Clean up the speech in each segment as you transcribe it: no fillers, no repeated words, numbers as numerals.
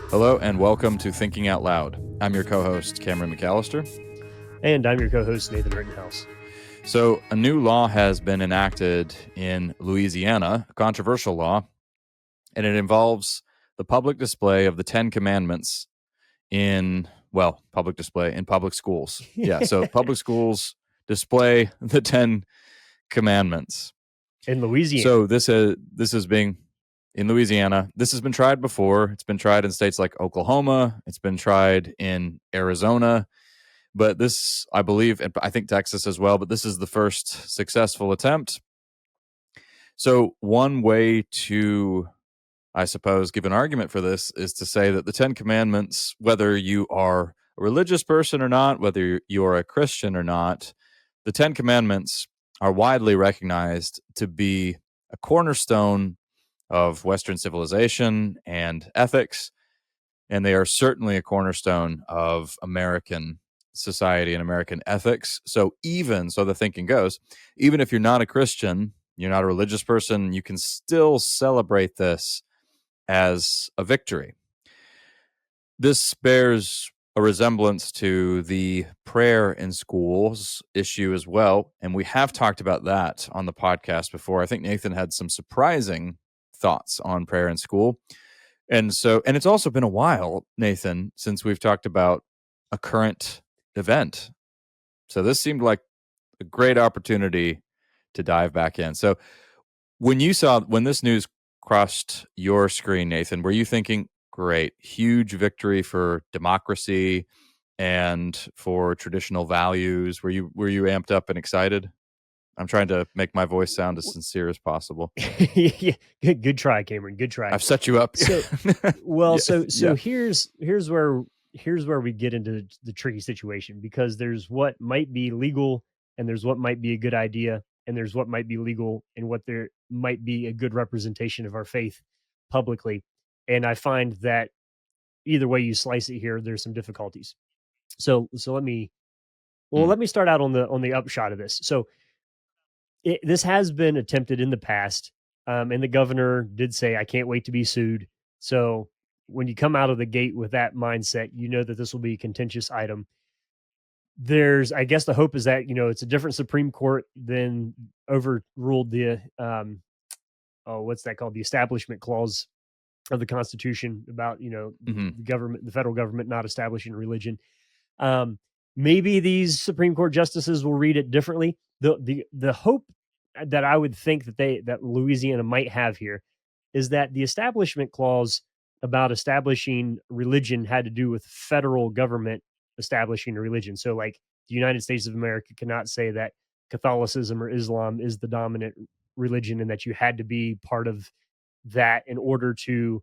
Hello and welcome to Thinking Out Loud. I'm your co-host, Cameron McAllister. And I'm your co-host, Nathan Rittenhouse. So a new law has been enacted in Louisiana, a controversial law, and it involves the public display of the 10 Commandments in public schools. Yeah, so public schools display the 10 Commandments. In Louisiana. So this is being in Louisiana. This has been tried before. It's been tried in states like Oklahoma. It's been tried in Arizona. But this, I believe, and I think Texas as well, but this is the first successful attempt. So one way to, I suppose, give an argument for this is to say that the 10 Commandments, whether you are a religious person or not, whether you are a Christian or not, the 10 Commandments are widely recognized to be a cornerstone of Western civilization and ethics, and they are certainly a cornerstone of American society and American ethics. So the thinking goes, even if you're not a Christian, you're not a religious person, you can still celebrate this as a victory. This bears a resemblance to the prayer in schools issue as well, and we have talked about that on the podcast before. I think Nathan had some surprising thoughts on prayer in school. And it's also been a while, Nathan, since we've talked about a current event. So this seemed like a great opportunity to dive back in. So when this news crossed your screen, Nathan, were you thinking, great, huge victory for democracy and for traditional values? Were you amped up and excited? I'm trying to make my voice sound as sincere as possible. Yeah, good try, Cameron. Good try. I've set you up. So here's where we get into the tricky situation, because there's what might be legal and there's what might be a good idea, and there's what might be legal and what there might be a good representation of our faith publicly. And I find that either way you slice it here, there's some difficulties. So let me start out on the upshot of this. So this has been attempted in the past, and the governor did say, "I can't wait to be sued." So when you come out of the gate with that mindset, you know that this will be a contentious item. I guess the hope is that, it's a different Supreme Court than overruled the, what's that called? The Establishment Clause of the Constitution about, the federal government not establishing religion. Maybe these Supreme Court justices will read it differently. The hope that I would think that Louisiana might have here is that the Establishment Clause about establishing religion had to do with federal government establishing a religion. So like the United States of America cannot say that Catholicism or Islam is the dominant religion and that you had to be part of that in order to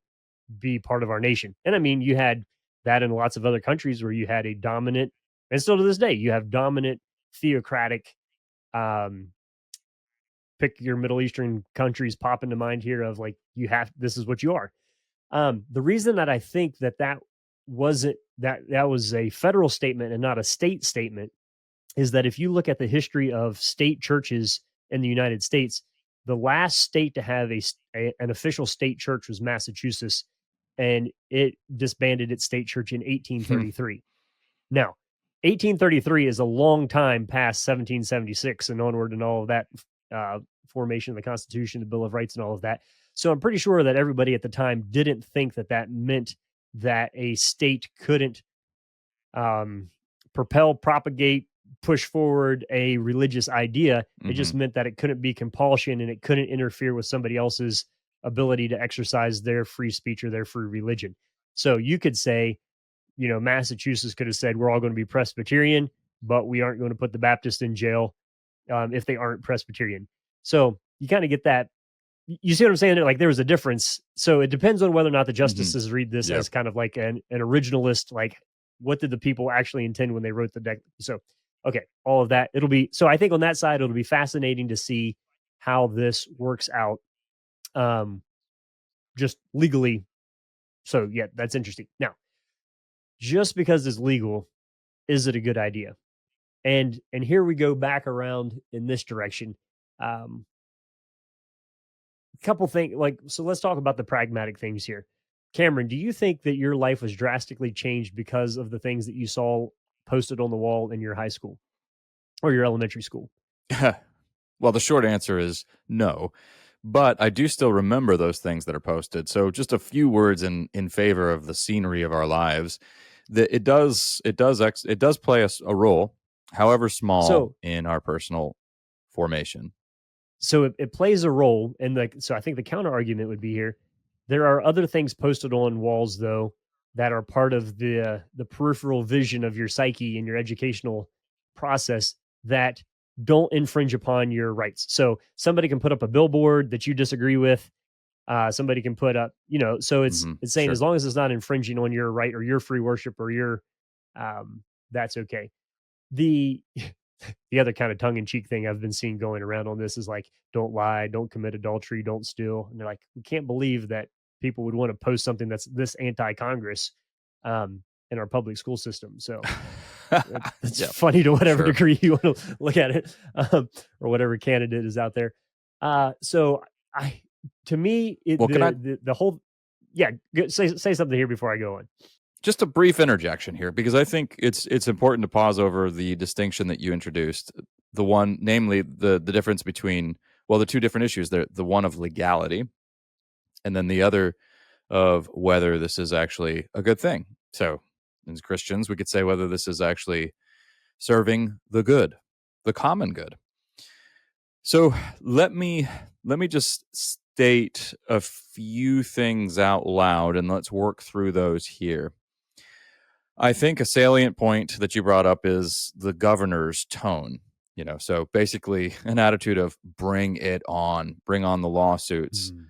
be part of our nation. And I mean, you had that in lots of other countries where you had a dominant, and still to this day, you have dominant theocratic, pick your Middle Eastern countries pop into mind here of like, this is what you are. The reason that I think that was a federal statement and not a state statement is that if you look at the history of state churches in the United States, the last state to have an official state church was Massachusetts, and it disbanded its state church in 1833. Now, 1833 is a long time past 1776 and onward and all of that, formation of the Constitution, the Bill of Rights, and all of that. So I'm pretty sure that everybody at the time didn't think that meant that a state couldn't propagate, push forward a religious idea. It just meant that it couldn't be compulsion and it couldn't interfere with somebody else's ability to exercise their free speech or their free religion. So you could say, Massachusetts could have said, we're all going to be Presbyterian, but we aren't going to put the Baptist in jail if they aren't Presbyterian. So you kind of get that. You see what I'm saying? Like there was a difference. So it depends on whether or not the justices read this as kind of like an originalist, like what did the people actually intend when they wrote the deck? So, okay, all of that. So I think on that side, it'll be fascinating to see how this works out just legally. So yeah, that's interesting. Now, just because it's legal, is it a good idea? And here we go back around in this direction. couple things, like, so let's talk about the pragmatic things here. Cameron, do you think that your life was drastically changed because of the things that you saw posted on the wall in your high school or your elementary school? Well, the short answer is no, but I do still remember those things that are posted. So just a few words in favor of the scenery of our lives. That it does play a role, however small, So in our personal formation. so it plays a role, and like, so I think the counter argument would be here. There are other things posted on walls though that are part of the peripheral vision of your psyche and your educational process that don't infringe upon your rights. So somebody can put up a billboard that you disagree with. Somebody can put up, so it's saying Sure. as long as it's not infringing on your right or your free worship or your, that's okay. The the other kind of tongue in cheek thing I've been seeing going around on this is like, don't lie, don't commit adultery, don't steal. And they're like, we can't believe that people would want to post something that's this anti Congress in our public school system. So it's Yeah, funny to whatever sure. degree you want to look at it, or whatever candidate is out there. So I, to me, Well, can I the whole, yeah, say something here before I go on. just a brief interjection here, because I think it's important to pause over the distinction that you introduced. The one, namely the difference between, well, the two different issues. The one of legality, and then the other of whether this is actually a good thing. So, as Christians, we could say whether this is actually serving the good, the common good. So let me just state a few things out loud, and let's work through those here. I think a salient point that you brought up is the governor's tone. So basically an attitude of bring on the lawsuits. Mm.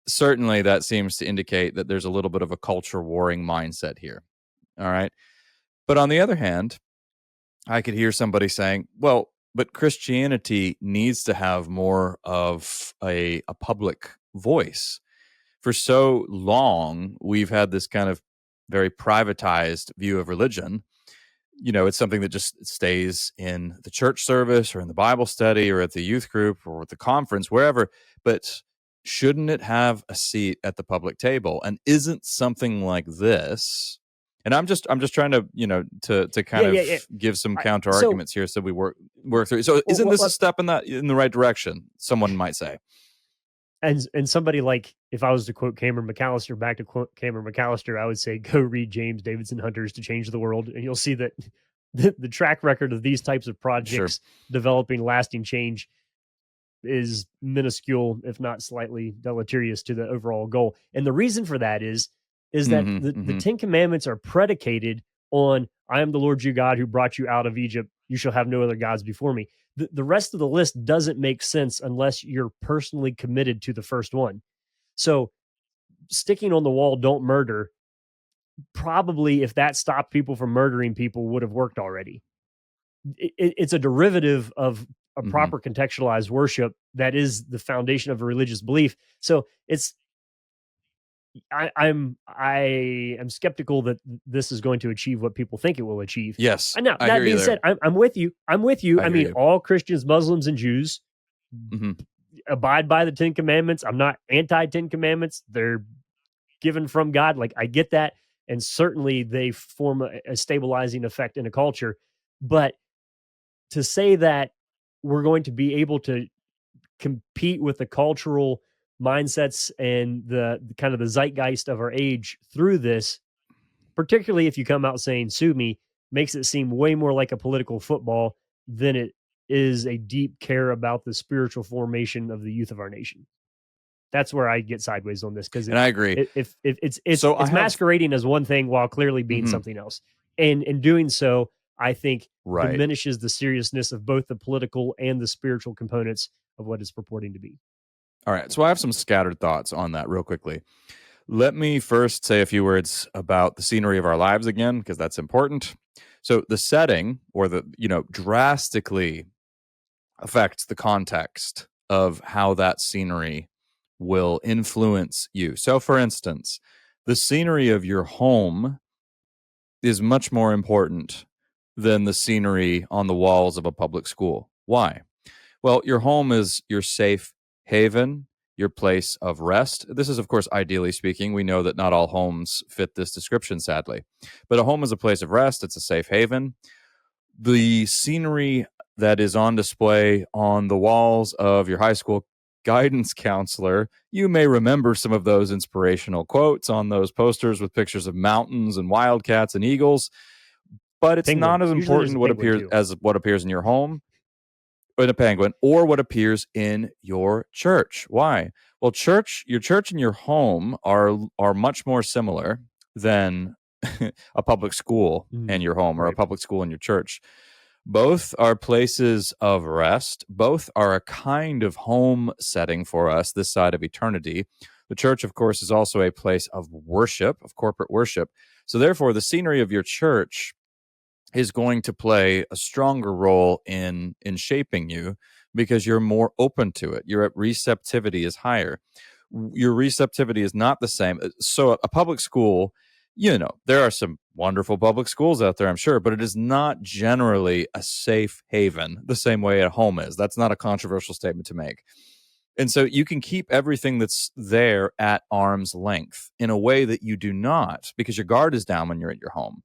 Certainly that seems to indicate that there's a little bit of a culture warring mindset here. All right. But on the other hand, I could hear somebody saying, well, but Christianity needs to have more of a public voice. For so long, we've had this kind of very privatized view of religion. It's something that just stays in the church service or in the Bible study or at the youth group or at the conference, wherever. But shouldn't it have a seat at the public table? And isn't something like this? And I'm just trying to to kind Yeah, of yeah, yeah. give some I, counter so arguments here, so we work through. So isn't this a step in the right direction? Someone might say. and somebody like, if I was to quote Cameron McAllister, back to quote Cameron McAllister, I would say go read James Davidson Hunter's To Change the World, and you'll see that the track record of these types of Sure. projects developing lasting change is minuscule, if not slightly deleterious to the overall goal. And the reason for that is that the Ten Commandments are predicated on, I am the Lord your God who brought you out of Egypt. You shall have no other gods before me. The rest of the list doesn't make sense unless you're personally committed to the first one. So sticking on the wall, don't murder, probably, if that stopped people from murdering people, would have worked already. It's a derivative of a proper contextualized worship that is the foundation of a religious belief. So I am skeptical that this is going to achieve what people think it will achieve. Yes. And now, that being said, I'm with you. I'm with you. I mean, all Christians, Muslims, and Jews abide by the Ten Commandments. I'm not anti Ten Commandments. They're given from God. Like, I get that. And certainly they form a stabilizing effect in a culture. But to say that we're going to be able to compete with the cultural mindsets and the kind of the zeitgeist of our age through this, particularly if you come out saying sue me, makes it seem way more like a political football than it is a deep care about the spiritual formation of the youth of our nation. That's where I get sideways on this, because and I agree. If it's masquerading as one thing while clearly being something else, and in doing so, I think diminishes the seriousness of both the political and the spiritual components of what it's purporting to be. All right, so I have some scattered thoughts on that real quickly. Let me first say a few words about the scenery of our lives again, because that's important. So the setting, or the drastically affects the context of how that scenery will influence you. So, for instance, the scenery of your home is much more important than the scenery on the walls of a public school. Why? Well, your home is your safe haven, your place of rest. This is, of course, ideally speaking. We know that not all homes fit this description, sadly. But a home is a place of rest. It's a safe haven. The scenery that is on display on the walls of your high school guidance counselor, you may remember some of those inspirational quotes on those posters with pictures of mountains and wildcats and eagles, but it's Penguin. not as Usually there's important a what penguin appears too. as what appears in your home, in a penguin, or what appears in your church. Why? Well, your church and your home are much more similar than a public school and your home, or a Right. public school and your church. Both are places of rest. Both are a kind of home setting for us this side of eternity. The church, of course, is also a place of worship, of corporate worship. So therefore, the scenery of your church is going to play a stronger role in shaping you, because you're more open to it. Your receptivity is higher. Your receptivity is not the same. So a public school, there are some wonderful public schools out there, I'm sure, but it is not generally a safe haven the same way a home is. That's not a controversial statement to make. And so you can keep everything that's there at arm's length in a way that you do not, because your guard is down when you're at your home.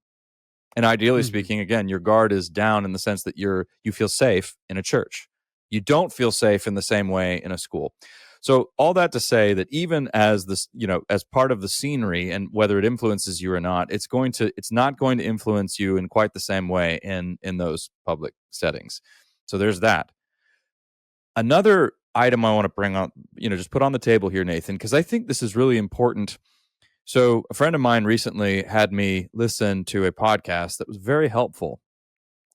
And ideally speaking, again, your guard is down in the sense that you feel safe in a church. You don't feel safe in the same way in a school. So all that to say that even as this, as part of the scenery, and whether it influences you or not, it's not going to influence you in quite the same way in those public settings. So there's that. Another item I want to bring up, just put on the table here, Nathan, because I think this is really important. So a friend of mine recently had me listen to a podcast that was very helpful.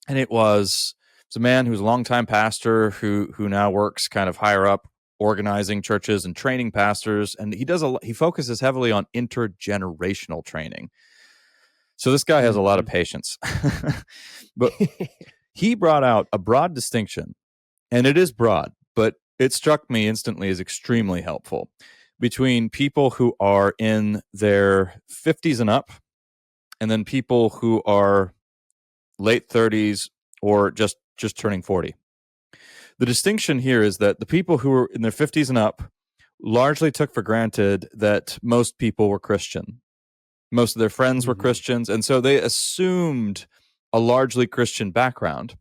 And it's a man who's a longtime pastor who now works kind of higher up, organizing churches and training pastors. And he focuses heavily on intergenerational training. So this guy has a lot of patience. But he brought out a broad distinction, and it is broad, but it struck me instantly as extremely helpful, between people who are in their 50s and up, and then people who are late 30s or just turning 40. The distinction here is that the people who are in their 50s and up largely took for granted that most people were Christian. Most of their friends were Christians, and so they assumed a largely Christian background.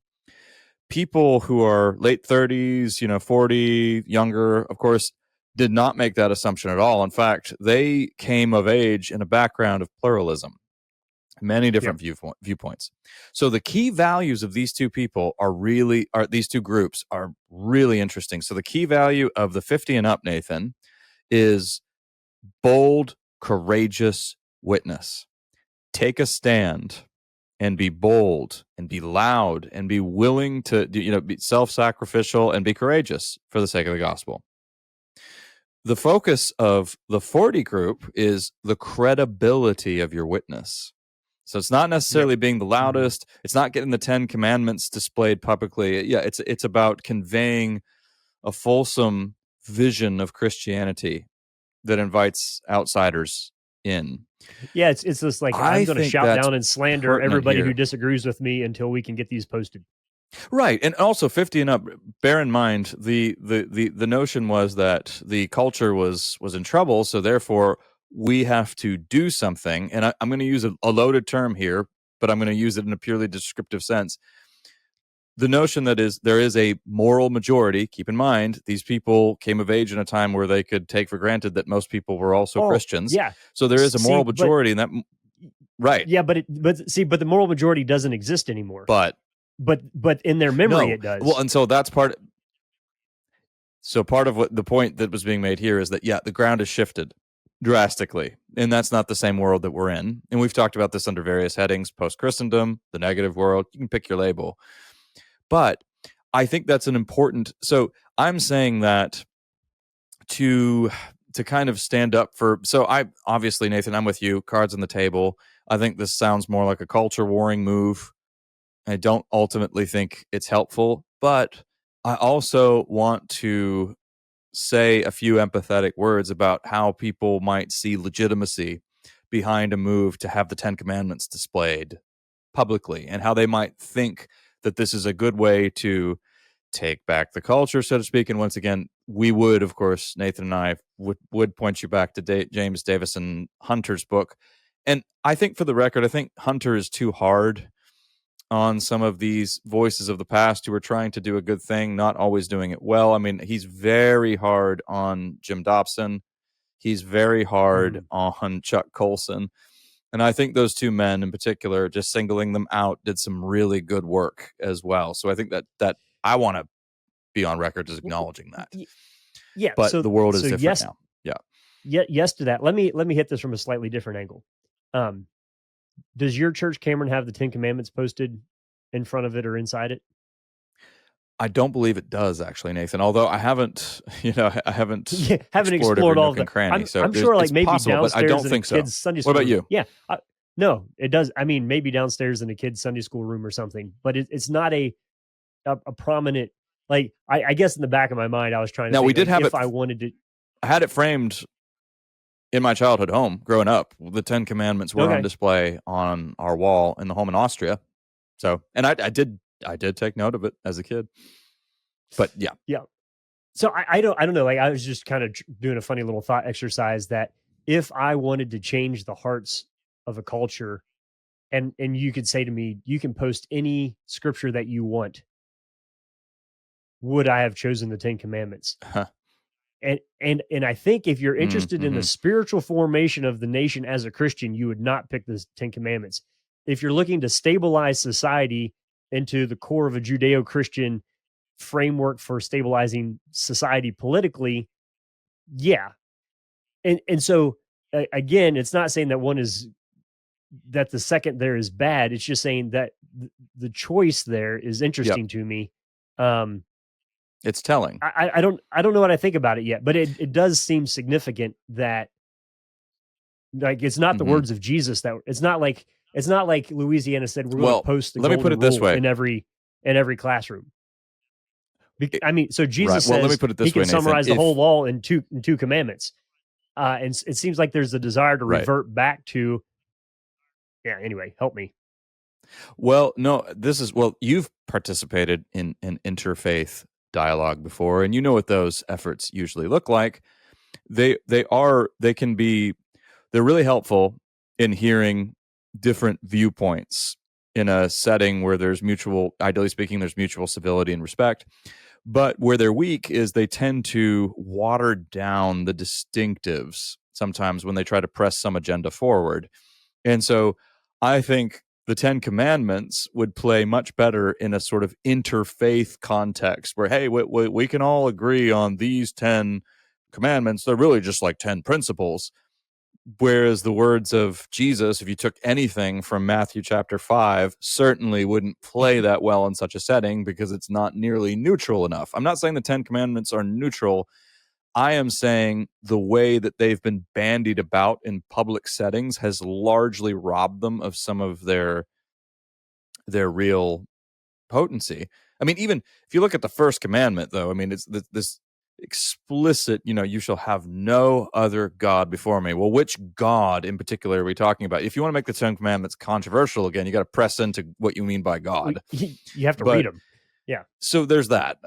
People who are late 30s, 40, younger, of course, did not make that assumption at all. In fact, they came of age in a background of pluralism, many different viewpoints. So the key values of these two people these two groups are really interesting. So the key value of the 50 and up, Nathan, is bold, courageous witness. Take a stand and be bold and be loud and be willing to be self-sacrificial and be courageous for the sake of the gospel. The focus of the 40 group is the credibility of your witness. So it's not necessarily being the loudest. It's not getting the 10 commandments displayed publicly. Yeah, it's about conveying a fulsome vision of Christianity that invites outsiders in. Yeah, it's just like, I'm going to shout down and slander everybody who here. disagrees with me until we can get these posted. Right. And also 50 and up, bear in mind the notion was that the culture was in trouble, so therefore we have to do something. And I'm going to use a loaded term here, but I'm going to use it in a purely descriptive sense. The notion that there is a moral majority. Keep in mind, these people came of age in a time where they could take for granted that most people were also Christians. Yeah. So there is a moral majority, and that, right? Yeah, but the moral majority doesn't exist anymore. But in their memory, it does. Well, and so that's part. So part of what the point that was being made here is that the ground has shifted drastically, and that's not the same world that we're in. And we've talked about this under various headings: post-Christendom, the negative world. You can pick your label. But I think that's an important. So I'm saying that to kind of stand up for. So I obviously, Nathan, I'm with you. Cards on the table. I think this sounds more like a culture warring move. I don't ultimately think it's helpful, but I also want to say a few empathetic words about how people might see legitimacy behind a move to have the 10 Commandments displayed publicly, and how they might think that this is a good way to take back the culture, so to speak. And once again, we would, of course, Nathan and I would point you back to James Davison Hunter's book. And I think, for the record, I think Hunter is too hard on some of these voices of the past who are trying to do a good thing, not always doing it well. I mean, he's very hard on Jim Dobson. He's very hard on Chuck Colson. And I think those two men in particular, just singling them out, did some really good work as well. So I think that I want to be on record as acknowledging that. Yeah. But so the world is different yes, now. Yeah. Yes to that. Let me hit this from a slightly different angle. Does your church, Cameron, have the 10 Commandments posted in front of it or inside it? I don't believe it does, actually, Nathan. Although I haven't, I haven't explored all of the cranny. I'm sure, like, maybe possible, downstairs but I don't in think a so. kid's Sunday school. What about room. you? Yeah, no, it does. I mean, maybe downstairs in a kid's Sunday school room or something, but it's not a prominent. Like, I guess in the back of my mind, I was trying to. Now, think, we did have if it. I wanted to. I had it framed in my childhood home growing up. The 10 Commandments were on display on our wall in the home in Austria. So, and I did take note of it as a kid. But yeah. So I don't know. Like, I was just kind of doing a funny little thought exercise that if I wanted to change the hearts of a culture, and you could say to me, you can post any scripture that you want, would I have chosen the 10 Commandments? And I think if you're interested in the spiritual formation of the nation as a Christian, you would not pick the 10 Commandments. If you're looking to stabilize society into the core of a Judeo-Christian framework for stabilizing society politically, yeah. And so again, it's not saying that the second there is bad. It's just saying that the choice there is interesting to me. It's telling. I don't know what I think about it yet, but it does seem significant that, like, it's not the words of Jesus that it's not like Louisiana said we're going to post the golden rule in every classroom. I mean, so Jesus says let me put it this he can way, Nathan. summarize the whole law in two commandments, and it seems like there's a desire to revert back to. Yeah. Anyway, help me. Well, no, you've participated in an interfaith dialogue before, and you know what those efforts usually look like. They're really helpful in hearing different viewpoints in a setting where ideally speaking, there's mutual civility and respect. But where they're weak is they tend to water down the distinctives sometimes when they try to press some agenda forward. And so I think the 10 Commandments would play much better in a sort of interfaith context where, hey, we can all agree on these 10 commandments. They're really just like 10 principles. Whereas the words of Jesus, if you took anything from Matthew chapter 5, certainly wouldn't play that well in such a setting because it's not nearly neutral enough. I'm not saying the 10 Commandments are neutral. I am saying the way that they've been bandied about in public settings has largely robbed them of some of their real potency. I mean, even if you look at the first commandment, though, I mean, it's this explicit, you shall have no other God before me. Well, which God in particular are we talking about? If you want to make the 10 Commandments controversial again, you got to press into what you mean by God. You have to read them. Yeah. So there's that.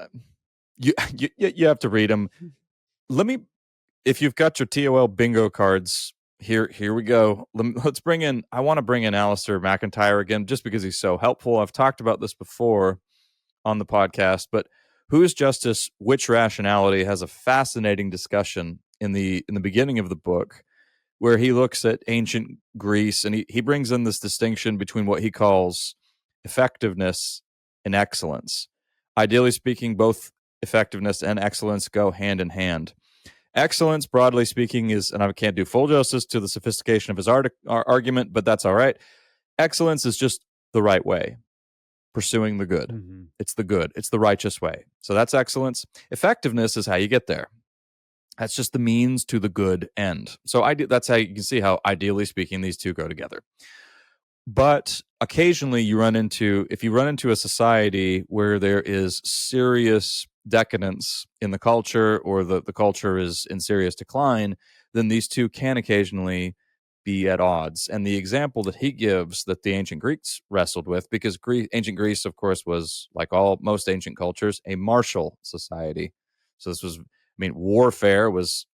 You have to read them. If you've got your TOL bingo cards, here we go. I want to bring in Alistair McIntyre again, just because he's so helpful. I've talked about this before on the podcast, but Who is Justice? Which Rationality has a fascinating discussion in the beginning of the book where he looks at ancient Greece and he brings in this distinction between what he calls effectiveness and excellence. Ideally speaking, both effectiveness and excellence go hand in hand. Excellence, broadly speaking, is, and I can't do full justice to the sophistication of his argument, but that's all right. Excellence is just the right way, pursuing the good. Mm-hmm. It's the good. It's the righteous way. So that's excellence. Effectiveness is how you get there. That's just the means to the good end. So that's how you can see how, ideally speaking, these two go together. But occasionally if you run into a society where there is serious decadence in the culture, or the culture is in serious decline, then these two can occasionally be at odds. And the example that he gives that the ancient Greeks wrestled with, because ancient Greece, of course, was, like most ancient cultures, a martial society. So this was mean, warfare was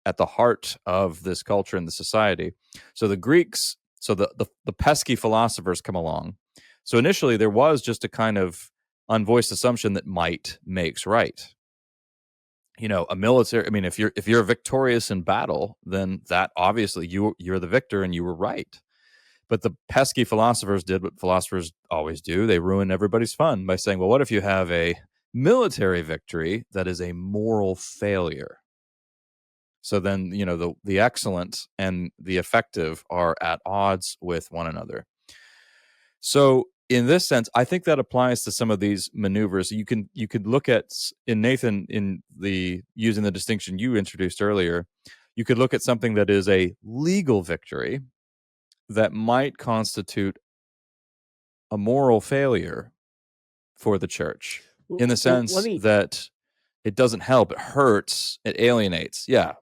at the heart of this culture and the society. So the Greeks, so the pesky philosophers come along. So initially there was just a kind of unvoiced assumption that might makes right. A military, I mean, if you're victorious in battle, then that obviously you're the victor and you were right. But the pesky philosophers did what philosophers always do. They ruin everybody's fun by saying, well, what if you have a military victory that is a moral failure? So then, the excellent and the effective are at odds with one another. So in this sense, I think that applies to some of these maneuvers. You could look at, in Nathan, in the using the distinction you introduced earlier, you could look at something that is a legal victory that might constitute a moral failure for the church, in the Well, let sense me. that it doesn't help, it hurts, it alienates. Yeah,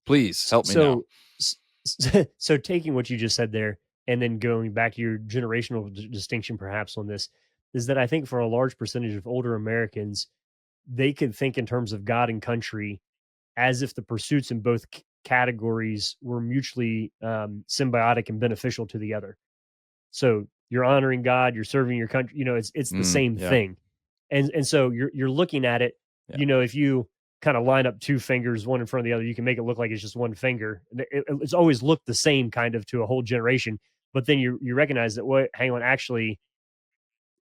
please help me now. So, so taking what you just said there, and then going back to your generational distinction, perhaps on this, is that I think for a large percentage of older Americans, they could think in terms of God and country as if the pursuits in both categories were mutually symbiotic and beneficial to the other. So you're honoring God, you're serving your country. It's the same Yeah, thing, and so you're looking at it. yeah. If you kind of line up two fingers, one in front of the other, you can make it look like it's just one finger. It's always looked the same kind of to a whole generation, but then you recognize that hang on, actually,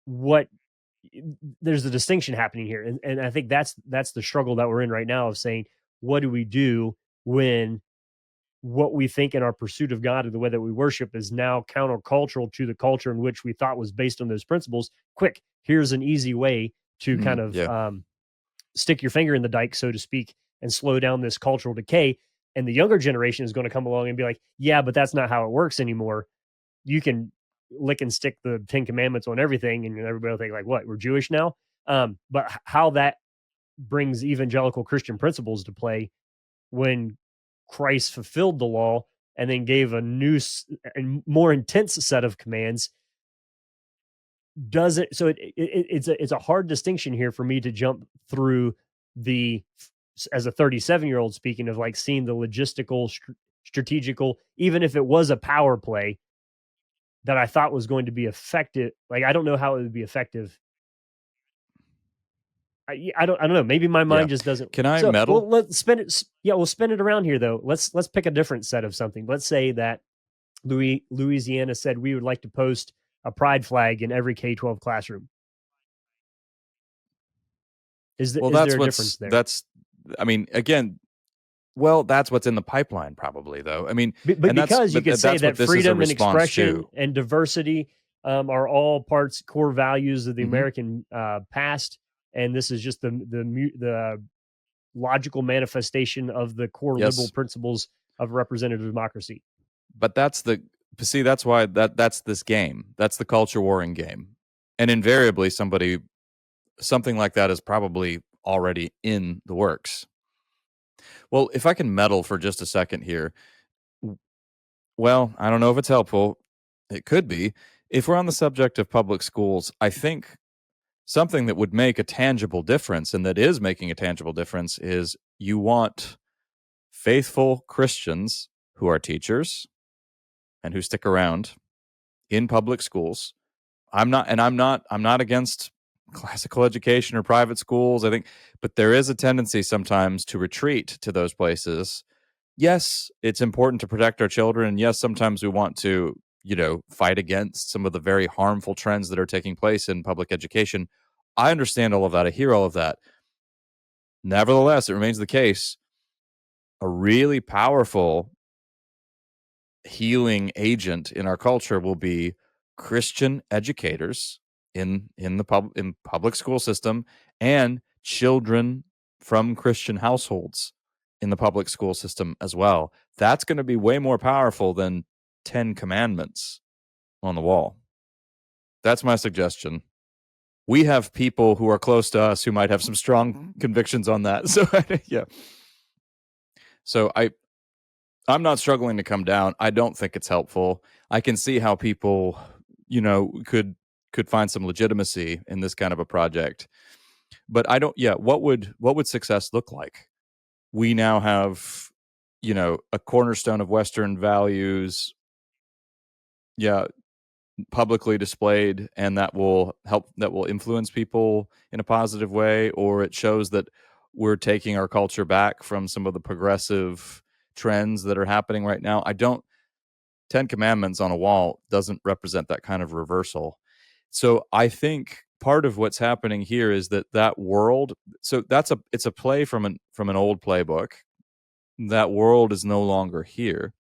what there's a distinction happening here, and I think that's the struggle that we're in right now of saying, what do we do when what we think in our pursuit of God and the way that we worship is now countercultural to the culture in which we thought was based on those principles. Quick, here's an easy way to kind of Yeah. stick your finger in the dike, so to speak, and slow down this cultural decay. And the younger generation is going to come along and be like, yeah, but that's not how it works anymore. You can lick and stick the 10 Commandments on everything, and everybody will think, like, what, we're Jewish now? But how that brings evangelical Christian principles to play when Christ fulfilled the law and then gave a new and more intense set of commands doesn't. So it's a hard distinction here for me to jump through the, as a 37-year-old, speaking of, like, seeing the logistical, strategical, even if it was a power play that I thought was going to be effective. Like, I don't know how it would be effective. I don't know. Maybe my Yeah. mind just doesn't. Can I So, meddle? well, let's spin it. Yeah, we'll spin it around here, though. Let's pick a different set of something. Let's say that Louisiana said we would like to post a pride flag in every K-12 classroom. Well, Is there a difference there? I mean, again, well, that's what's in the pipeline, probably, though. I mean, But because you could say that's that what this is a freedom and response expression to. and diversity are all core values of the Mhm. American past, and this is just the logical manifestation of the core liberal Yes, principles of representative democracy. but that's why that's this game. That's the culture warring game, and invariably, something like that is probably already in the works. Well, if I can meddle for just a second here, well, I don't know if it's helpful. It could be. If we're on the subject of public schools, I think something that would make a tangible difference, and that is making a tangible difference, is you want faithful Christians who are teachers and who stick around in public schools. I'm not against classical education or private schools, I think, but there is a tendency sometimes to retreat to those places. Yes, it's important to protect our children, and yes, sometimes we want to, fight against some of the very harmful trends that are taking place in public education. I understand all of that. I hear all of that. Nevertheless, it remains the case, a really powerful healing agent in our culture will be Christian educators in public school system, and children from Christian households in the public school system as well. That's going to be way more powerful than 10 commandments on the wall. That's my suggestion. We have people who are close to us who might have some strong convictions on that. So yeah. So I'm not struggling to come down. I don't think it's helpful. I can see how people, could find some legitimacy in this kind of a project. But I don't, yeah, what would success look like? we now have, a cornerstone of Western values, publicly displayed, and that will influence people in a positive way, or it shows that we're taking our culture back from some of the progressive trends that are happening right now. 10 commandments on a wall doesn't represent that kind of reversal. So I think part of what's happening here is that world. So it's a play from an old playbook. That world is no longer here.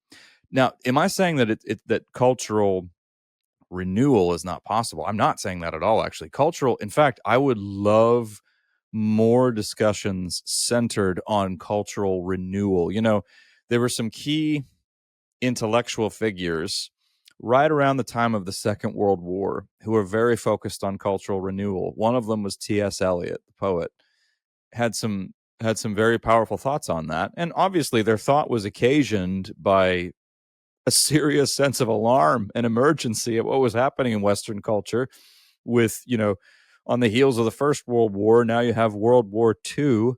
Now, am I saying that that cultural renewal is not possible? I'm not saying that at all, actually. In fact, I would love more discussions centered on cultural renewal. There were some key intellectual figures right around the time of the Second World War who were very focused on cultural renewal. One of them was T.S. Eliot, the poet. Had some very powerful thoughts on that, and obviously their thought was occasioned by a serious sense of alarm and emergency at what was happening in Western culture with, on the heels of the First World War. Now you have World War II.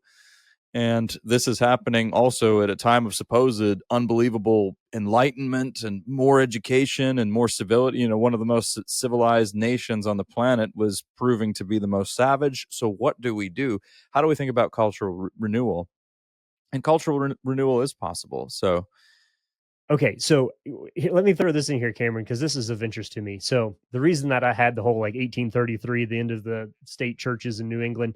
And this is happening also at a time of supposed unbelievable enlightenment and more education and more civility. One of the most civilized nations on the planet was proving to be the most savage. So what do we do? How do we think about cultural renewal? And cultural renewal is possible. So, okay, so let me throw this in here, Cameron, because this is of interest to me. So the reason that I had the whole 1833, the end of the state churches in New England,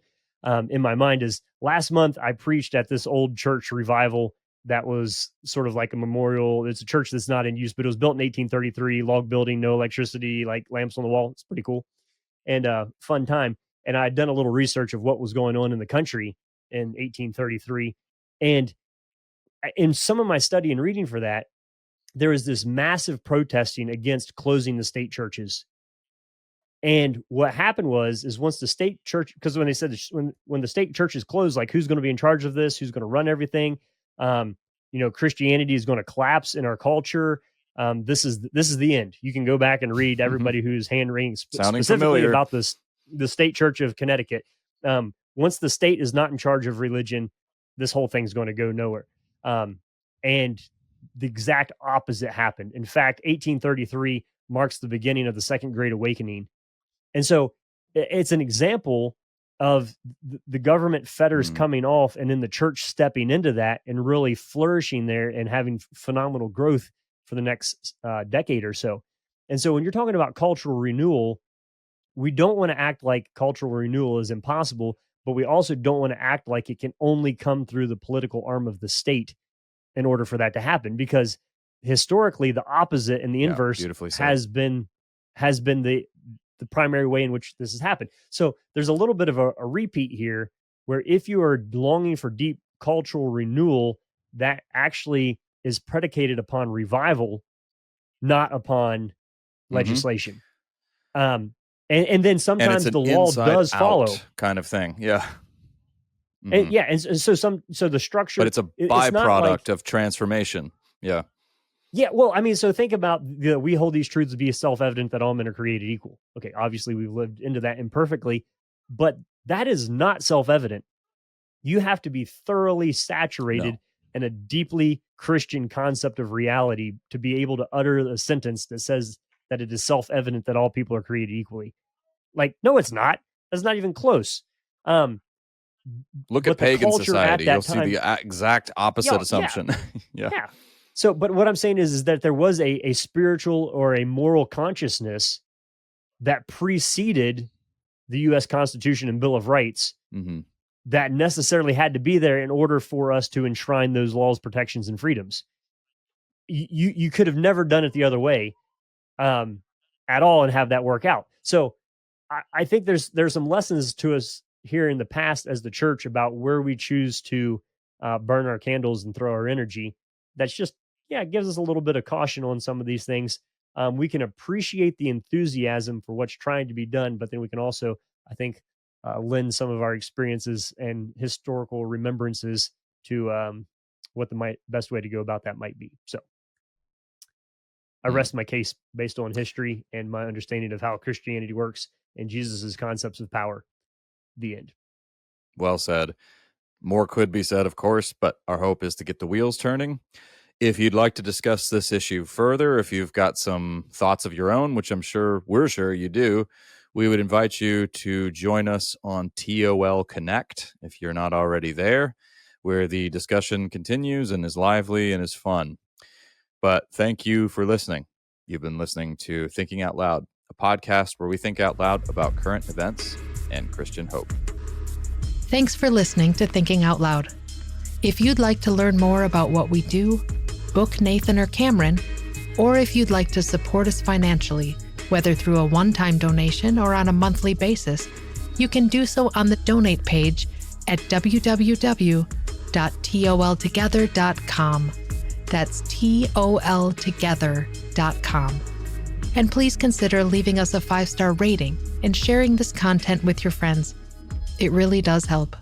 in my mind is last month I preached at this old church revival that was sort of like a memorial. It's a church that's not in use, but it was built in 1833, log building, no electricity, like lamps on the wall. It's pretty cool and fun time. And I had done a little research of what was going on in the country in 1833. And in some of my study and reading for that, there was this massive protesting against closing the state churches. And what happened is once the state church, because when they said when the state churches closed, like who's going to be in charge of this, who's going to run everything, Christianity is going to collapse in our culture. This is the end. You can go back and read everybody who's hand wringing specifically familiar about this the state church of Connecticut. Once the state is not in charge of religion, this whole thing's going to go nowhere. And the exact opposite happened. In fact, 1833 marks the beginning of the Second Great Awakening. And so it's an example of the government fetters coming off and then the church stepping into that and really flourishing there and having phenomenal growth for the next decade or so. And so when you're talking about cultural renewal, we don't want to act like cultural renewal is impossible, but we also don't want to act like it can only come through the political arm of the state in order for that to happen, because historically the opposite and the inverse has been the primary way in which this has happened. So there's a little bit of a repeat here where if you are longing for deep cultural renewal, that actually is predicated upon revival, not upon legislation. And then sometimes the law does follow kind of thing. Yeah. And yeah. And so the structure, but it's a byproduct of transformation. Yeah. Yeah, well, I mean, so think about we hold these truths to be self-evident that all men are created equal. Okay, obviously we've lived into that imperfectly, but that is not self-evident. You have to be thoroughly saturated in a deeply Christian concept of reality to be able to utter a sentence that says that it is self-evident that all people are created equally. Like, no, it's not. That's not even close. Look at pagan society. You'll see the exact opposite assumption. Yeah. So, but what I'm saying is that there was a spiritual or a moral consciousness that preceded the U.S. Constitution and Bill of Rights that necessarily had to be there in order for us to enshrine those laws, protections, and freedoms. You could have never done it the other way at all and have that work out. So I think there's some lessons to us here in the past as the church about where we choose to burn our candles and throw our energy. That's just, it gives us a little bit of caution on some of these things. We can appreciate the enthusiasm for what's trying to be done, but then we can also, I think, lend some of our experiences and historical remembrances to what the best way to go about that might be. So I rest my case based on history and my understanding of how Christianity works and Jesus's concepts of power. The end. Well said. More could be said, of course, but our hope is to get the wheels turning. If you'd like to discuss this issue further, if you've got some thoughts of your own, which we're sure you do, we would invite you to join us on TOL Connect if you're not already there, where the discussion continues and is lively and is fun. But thank you for listening. You've been listening to Thinking Out Loud, a podcast where we think out loud about current events and Christian hope. Thanks for listening to Thinking Out Loud. If you'd like to learn more about what we do, book Nathan or Cameron, or if you'd like to support us financially, whether through a one-time donation or on a monthly basis, you can do so on the donate page at www.toltogether.com. That's toltogether.com. And please consider leaving us a 5-star rating and sharing this content with your friends. It really does help.